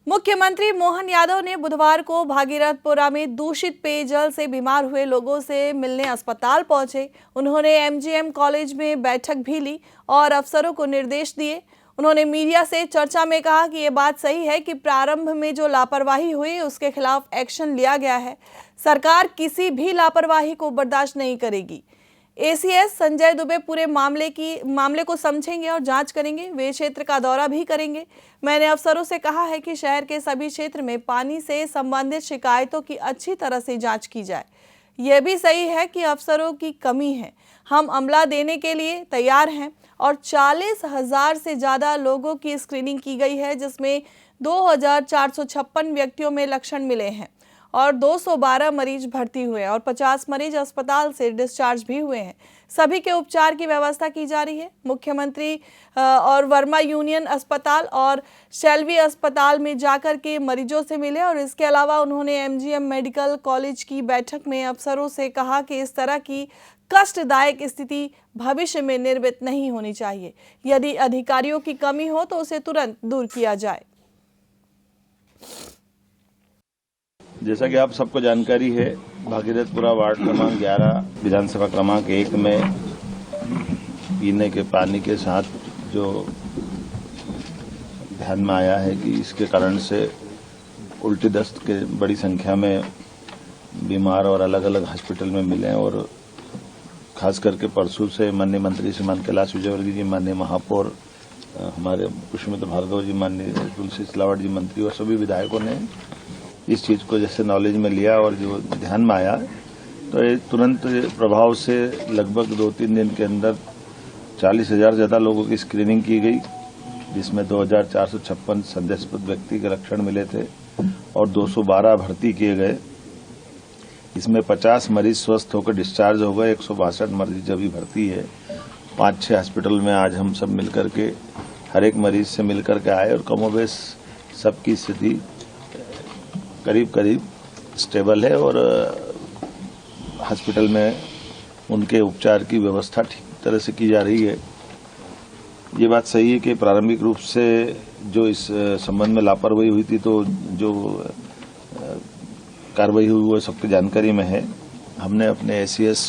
मुख्यमंत्री मोहन यादव ने बुधवार को भागीरथपुरा में दूषित पेयजल से बीमार हुए लोगों से मिलने अस्पताल पहुंचे। उन्होंने एमजीएम कॉलेज में बैठक भी ली और अफसरों को निर्देश दिए। उन्होंने मीडिया से चर्चा में कहा कि ये बात सही है कि प्रारंभ में जो लापरवाही हुई उसके खिलाफ एक्शन लिया गया है। सरकार किसी भी लापरवाही को बर्दाश्त नहीं करेगी। एसीएस संजय दुबे पूरे मामले को समझेंगे और जांच करेंगे। वे क्षेत्र का दौरा भी करेंगे। मैंने अफसरों से कहा है कि शहर के सभी क्षेत्र में पानी से संबंधित शिकायतों की अच्छी तरह से जांच की जाए। यह भी सही है कि अफसरों की कमी है। हम अमला देने के लिए तैयार हैं और 40,000 से ज़्यादा लोगों की स्क्रीनिंग की गई है, जिसमें 2,456 व्यक्तियों में लक्षण मिले हैं और 212 मरीज भर्ती हुए और 50 मरीज अस्पताल से डिस्चार्ज भी हुए हैं। सभी के उपचार की व्यवस्था की जा रही है। मुख्यमंत्री और वर्मा यूनियन अस्पताल और शेल्वी अस्पताल में जाकर के मरीजों से मिले और इसके अलावा उन्होंने एमजीएम मेडिकल कॉलेज की बैठक में अफसरों से कहा कि इस तरह की कष्टदायक स्थिति भविष्य में निर्मित नहीं होनी चाहिए। यदि अधिकारियों की कमी हो तो उसे तुरंत दूर किया जाए। जैसा कि आप सबको जानकारी है, भागीरथपुरा वार्ड क्रमांक 11 विधानसभा क्रमांक 1 में पीने के पानी के साथ जो ध्यान में आया है कि इसके कारण से उल्टी दस्त के बड़ी संख्या में बीमार और अलग अलग हॉस्पिटल में मिले और खास करके परसों से माननीय मंत्री श्रीमान कैलाश विजयवर्गीय जी, माननीय महापौर हमारे पुष्पमित्र भार्गव जी, माननीय तुलसी सिलावट जी मंत्री और सभी विधायकों ने इस चीज को जैसे नॉलेज में लिया और जो ध्यान में आया तो ये तुरंत प्रभाव से लगभग 2-3 दिन के अंदर 40,000 से ज्यादा लोगों की स्क्रीनिंग की गई, जिसमें 2,456 संदेहास्पद व्यक्ति के लक्षण मिले थे और 212 भर्ती किए गए। इसमें 50 मरीज स्वस्थ होकर डिस्चार्ज हो गए, 162 मरीज अभी भर्ती है। 5-6 हॉस्पिटल में आज हम सब मिलकर के हर एक मरीज से मिलकर के आए और कमोबेश सबकी स्थिति करीब स्टेबल है और हॉस्पिटल में उनके उपचार की व्यवस्था ठीक तरह से की जा रही है। ये बात सही है कि प्रारंभिक रूप से जो इस संबंध में लापरवाही हुई थी तो जो कार्रवाई हुई वो सबकी जानकारी में है। हमने अपने एसीएस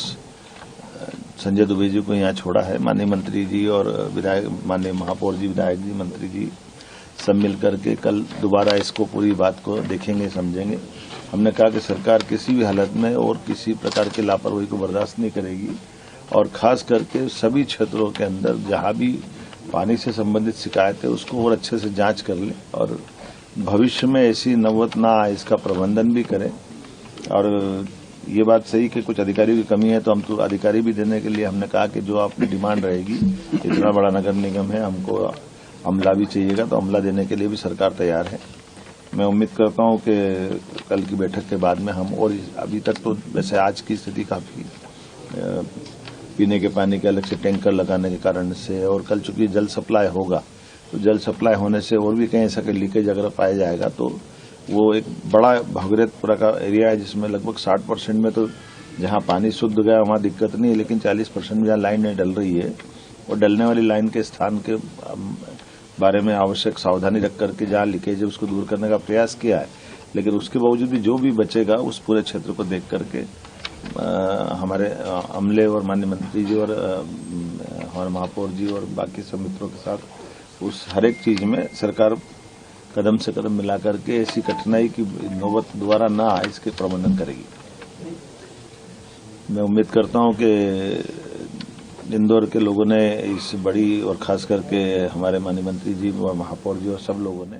संजय दुबे जी को यहाँ छोड़ा है। माननीय मंत्री जी और विधायक, माननीय महापौर जी, विधायक जी, मंत्री जी सब मिल करके कल दोबारा इसको पूरी बात को देखेंगे, समझेंगे। हमने कहा कि सरकार किसी भी हालत में और किसी प्रकार की लापरवाही को बर्दाश्त नहीं करेगी और खास करके सभी क्षेत्रों के अंदर जहां भी पानी से संबंधित शिकायत है उसको और अच्छे से जांच कर ले और भविष्य में ऐसी नौबत ना आए इसका प्रबंधन भी करें। और ये बात सही कि कुछ अधिकारियों की कमी है तो हम तो अधिकारी भी देने के लिए हमने कहा कि जो आपकी डिमांड रहेगी, इतना बड़ा नगर निगम है, हमको अमला भी चाहिएगा तो अमला देने के लिए भी सरकार तैयार है। मैं उम्मीद करता हूं कि कल की बैठक के बाद में हम और अभी तक तो वैसे आज की स्थिति काफी पीने के पानी के अलग से टैंकर लगाने के कारण से और कल चूंकि जल सप्लाई होगा तो जल सप्लाई होने से और भी कहीं ऐसा कि लीकेज अगर पाया जाएगा तो वो एक बड़ा भागीरथपुरा का एरिया है जिसमें लगभग 60% में तो जहां पानी शुद्ध गया वहां दिक्कत नहीं है, लेकिन 40% में जहां लाइन नहीं डल रही है और डलने वाली लाइन के स्थान के बारे में आवश्यक सावधानी रख करके जहां लीकेज है उसको दूर करने का प्रयास किया है। लेकिन उसके बावजूद भी जो भी बचेगा उस पूरे क्षेत्र को देख करके हमारे अमले और माननीय मंत्री जी और हमारे महापौर जी और बाकी सब मित्रों के साथ उस हर एक चीज में सरकार कदम से कदम मिला करके ऐसी कठिनाई की नौबत दोबारा ना आए इसके प्रबंधन करेगी। मैं उम्मीद करता हूं कि इंदौर के लोगों ने इस बड़ी और खास करके हमारे माननीय मंत्री जी और महापौर जी और सब लोगों ने